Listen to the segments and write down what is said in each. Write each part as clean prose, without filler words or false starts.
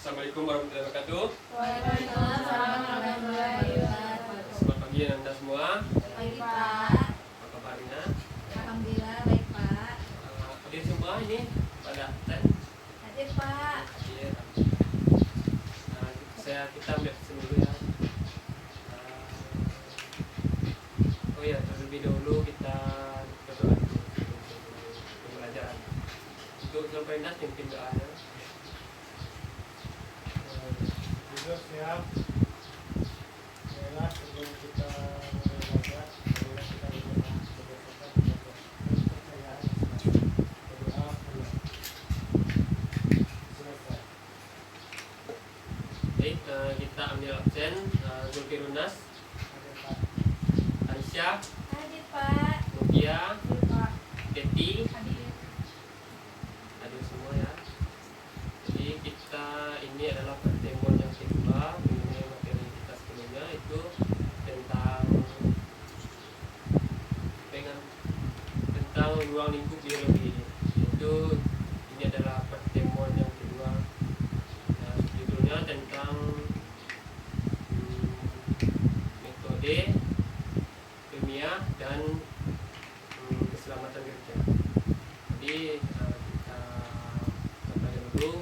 Assalamualaikum warahmatullahi wabarakatuh. Waalaikumsalam warahmatullahi wabarakatuh. Selamat pagi Anda semua. Pagi Pak. Apa kabarnya? Alhamdulillah baik Pak. Hadir semua ini pada absen. Hadir Pak. Hadir. Kita ambil seminggu ya. Oh ya, terlebih dahulu kita berdoa dulu untuk pembelajaran. Untuk sampai nanti mungkin doanya. Juga siap. Baiklah, sebelum kita mulai belajar, marilah kita berdoa berdasarkan kepercayaan Islam. Berdoa Allah. Selesai. Baik, kita ambil absen. Zulkirunas, Ada Pak. Aisyah, Hadir Pak. Mutia, Hadir Pak. Deti, Hadir. hadir semua ya. Jadi kita ini adalah pertemuan yang kedua mengenai materi kita sebelumnya itu tentang ruang lingkup biologi. Itu ini adalah pertemuan yang kedua. Judulnya tentang metode ilmiah dan keselamatan kerja. Jadi kita sampaikan dulu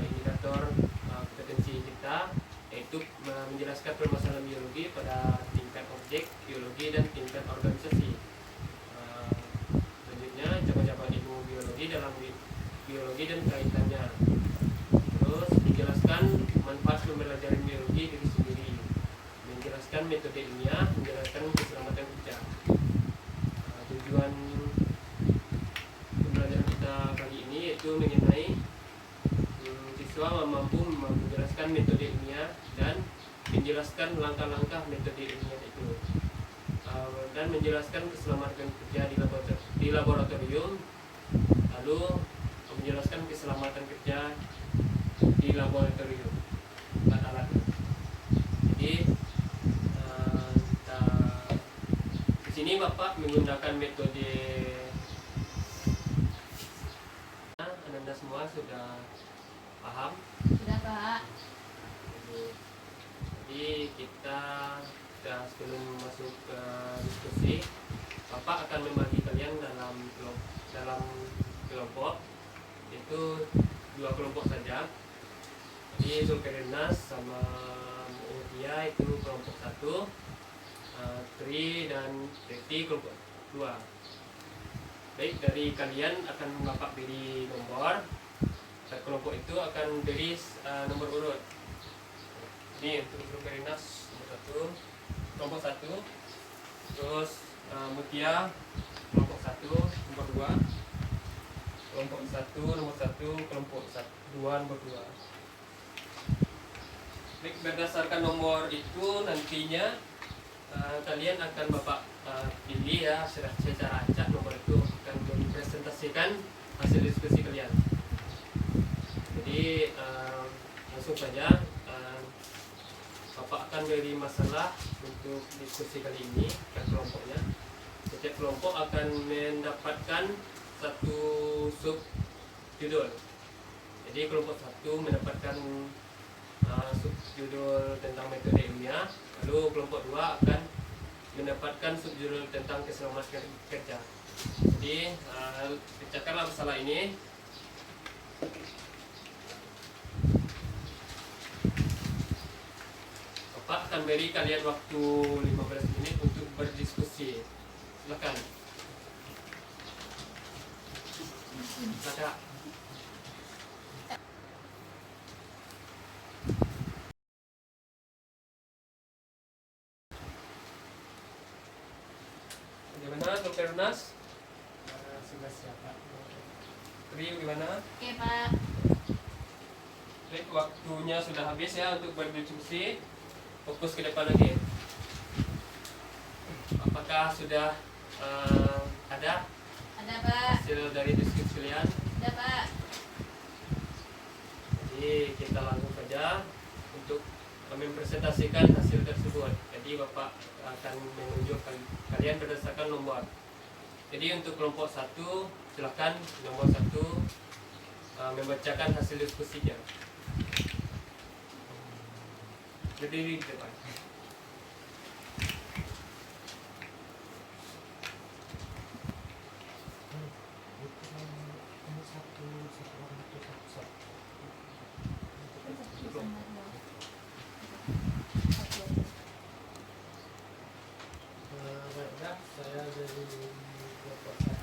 indikator kompetensi kita, yaitu menjelaskan permasalahan biologi pada tingkat objek biologi dan tingkat organisasi. Selanjutnya cabang-cabang ilmu biologi dalam biologi dan kaitannya. Terus menjelaskan manfaat mempelajari biologi diri sendiri, menjelaskan metode ilmiah, menjelaskan keselamatan kerja. Tujuan pembelajaran kita kali ini yaitu mengenai siswa mampu menjelaskan metode ilmiah dan menjelaskan langkah-langkah metode ilmiah itu, dan menjelaskan keselamatan kerja di laboratorium, lalu menjelaskan keselamatan kerja di laboratorium alat-alat. Jadi di sini Bapak menggunakan metode. Anda semua sudah paham? Sudah Pak. Jadi kita sudah sebelum masuk ke diskusi, Bapak akan membagi kalian dalam kelompok, itu 2 kelompok saja. Jadi Zulkerinas sama Mutia itu kelompok 1, Tri dan Teti kelompok 2. Baik, dari kalian akan Bapak beri nomor. Kelompok itu akan beri nomor urut. Ini untuk Zulkerinas nomor 1, kelompok 1. Terus Mutia kelompok 1 nomor 2, kelompok 1 nomor 1, kelompok 2 nomor 2. Baik, berdasarkan nomor itu nantinya kalian akan Bapak pilih ya secara acak. Nomor itu akan mempresentasikan hasil diskusi kalian. Jadi langsung saja Bapak akan beri masalah untuk diskusi kali ini ke kelompoknya. Setiap kelompok akan mendapatkan satu sub judul. Jadi kelompok 1 mendapatkan sub judul tentang metode ilmiah, lalu kelompok 2 akan mendapatkan sub judul tentang keselamatan kerja. Jadi pecahkanlah masalah ini. Bapak akan beri kalian waktu 15 menit untuk berdiskusi. Silakan. Silakan. Bagaimana Dr. Nas? Sudah siap Pak. Tri, gimana? Oke Pak. Baik, waktunya sudah habis ya untuk berdiskusi. Fokus ke depan lagi. Apakah sudah ada Ada Pak. hasil dari diskusi kalian? Ada Pak. Jadi kita langsung saja untuk mempresentasikan hasil tersebut. Jadi Bapak akan menunjuk kalian berdasarkan nomor. Jadi untuk kelompok 1, silakan nomor 1 membacakan hasil diskusinya. berdiri di depan. Ini satu orang itu satu. Baiklah, saya dari kelompok 1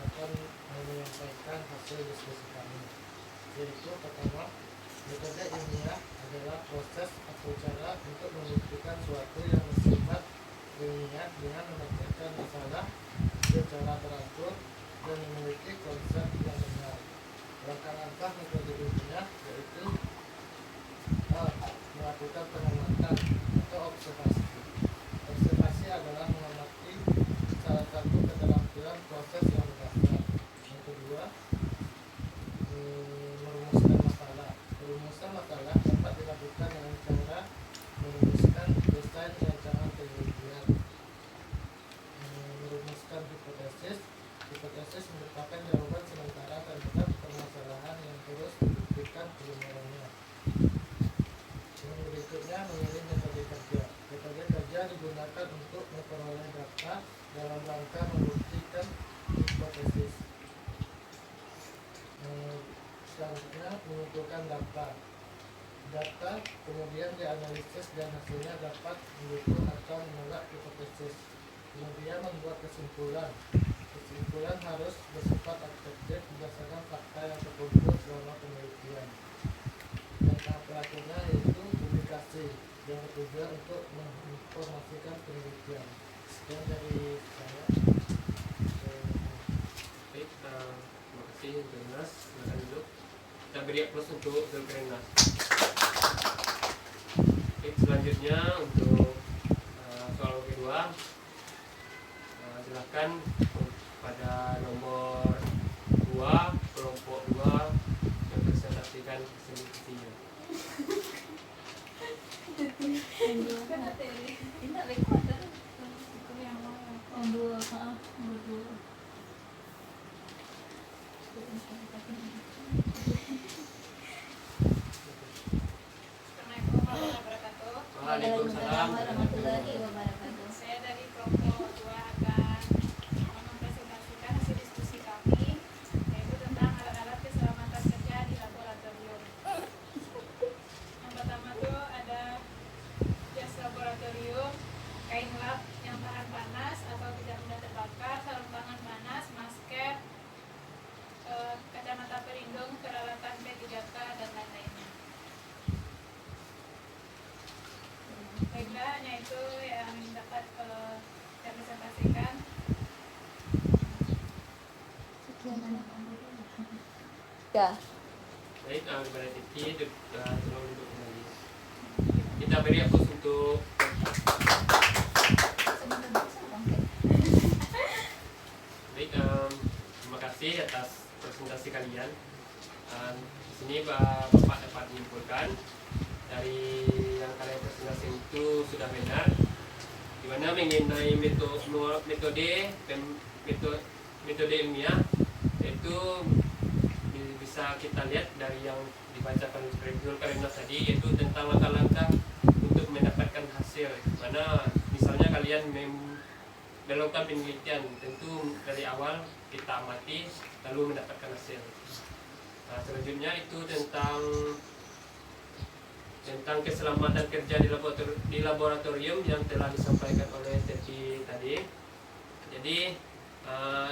akan menyampaikan hasil diskusi kami. Yaitu pertama, metode ilmiah adalah proses atau cara untuk membuktikan suatu yang bersifat ilmiah dengan memecahkan masalah secara teratur dan memiliki konsep yang benar. Langkah-langkah metode ilmiah yaitu melakukan pengamatan atau observasi. Observasi adalah mengamati salah satu keterampilan proses yang berdasar. Yang kedua, merumuskan masalah. Perumusan masalah dapat dilakukan dengan cara merumuskan desain rancangan penelitian. Merumuskan hipotesis. Hipotesis merupakan jawaban sementara terhadap permasalahan yang terus dibuktikan kebenarannya. Yang berikutnya, memilih metode kerja. Metode kerja digunakan untuk memperoleh data dalam rangka membuktikan hipotesis. Selanjutnya, mengumpulkan data. Data kemudian dianalisis dan hasilnya dapat mendukung atau menolak hipotesis. Kemudian membuat kesimpulan. Kesimpulan harus bersifat objektif berdasarkan fakta yang terkumpul selama penelitian. Dan tahap terakhirnya yaitu publikasi yang bertujuan untuk menginformasikan penelitian. Sekian dari saya. Baik, terima kasih Zulkarnas. Silakan duduk. Kita beri aplaus untuk Zulkarnas. Baik, selanjutnya untuk soal kedua, silakan pada nomor 2, kelompok 2 yang presentasikan hasil-hasilnya. Kan ada ini. Tidak recorder. Yang dua, nomor 2. Assalamualaikum warahmatullahi wabarakatuh. Waalaikumsalam. warahmatullahi wabarakatuh. Saya dari kelompok 2 akan mempresentasikan hasil diskusi kami, yaitu tentang alat-alat keselamatan kerja di laboratorium. Yang pertama tuh ada jas laboratorium, kain lab yang tahan panas atau tidak mudah terbakar, sarung tangan panas, masker, kacamata pelindung, peralatan P3K dan lain-lainnya. Baiklah, hanya itu yang dapat saya presentasikan. Ya. Baik, kepada Titi, tolong duduk kembali. Kita beri aplaus untuk baik, terima kasih atas presentasi kalian. Di sini Bapak dapat menyimpulkan dari yang kalian presentasi itu sudah benar, di mana mengenai metode ilmiah itu bisa kita lihat dari yang dibacakan Zulkarnas tadi, yaitu tentang langkah-langkah untuk mendapatkan hasil. Mana misalnya kalian melakukan penelitian, tentu dari awal kita amati lalu mendapatkan hasil. Nah, selanjutnya itu tentang keselamatan kerja di laboratorium yang telah disampaikan oleh Teti tadi. Jadi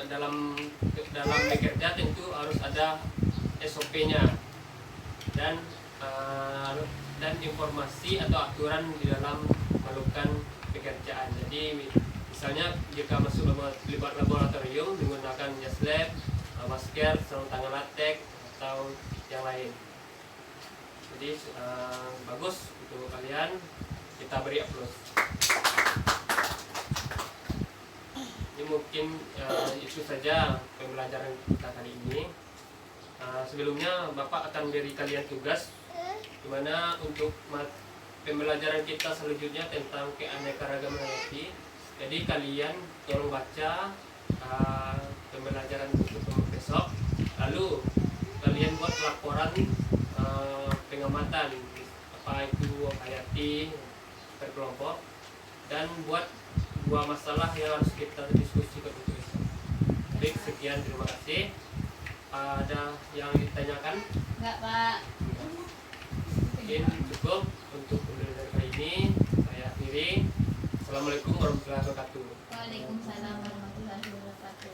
dalam bekerja tentu harus ada SOP-nya dan informasi atau aturan di dalam melakukan pekerjaan. Jadi misalnya jika masuk laboratorium menggunakan jas lab, masker, sarung tangan latex atau yang lain. Jadi bagus untuk kalian, kita beri aplaus. Ini mungkin itu saja pembelajaran kita kali ini. Sebelumnya Bapak akan beri kalian tugas, di mana untuk pembelajaran kita selanjutnya tentang keanekaragaman hayati. Jadi kalian tolong baca pembelajaran untuk besok, lalu kalian buat laporan pengamatan apa itu hayati berkelompok, dan buat dua masalah yang harus kita diskusikan untuk besok. Baik, sekian, terima kasih. Ada yang ditanyakan? Enggak, Pak. Mungkin cukup untuk pembelajaran kali ini. Saya akhiri. Assalamualaikum warahmatullahi wabarakatuh. Waalaikumsalam warahmatullahi wabarakatuh.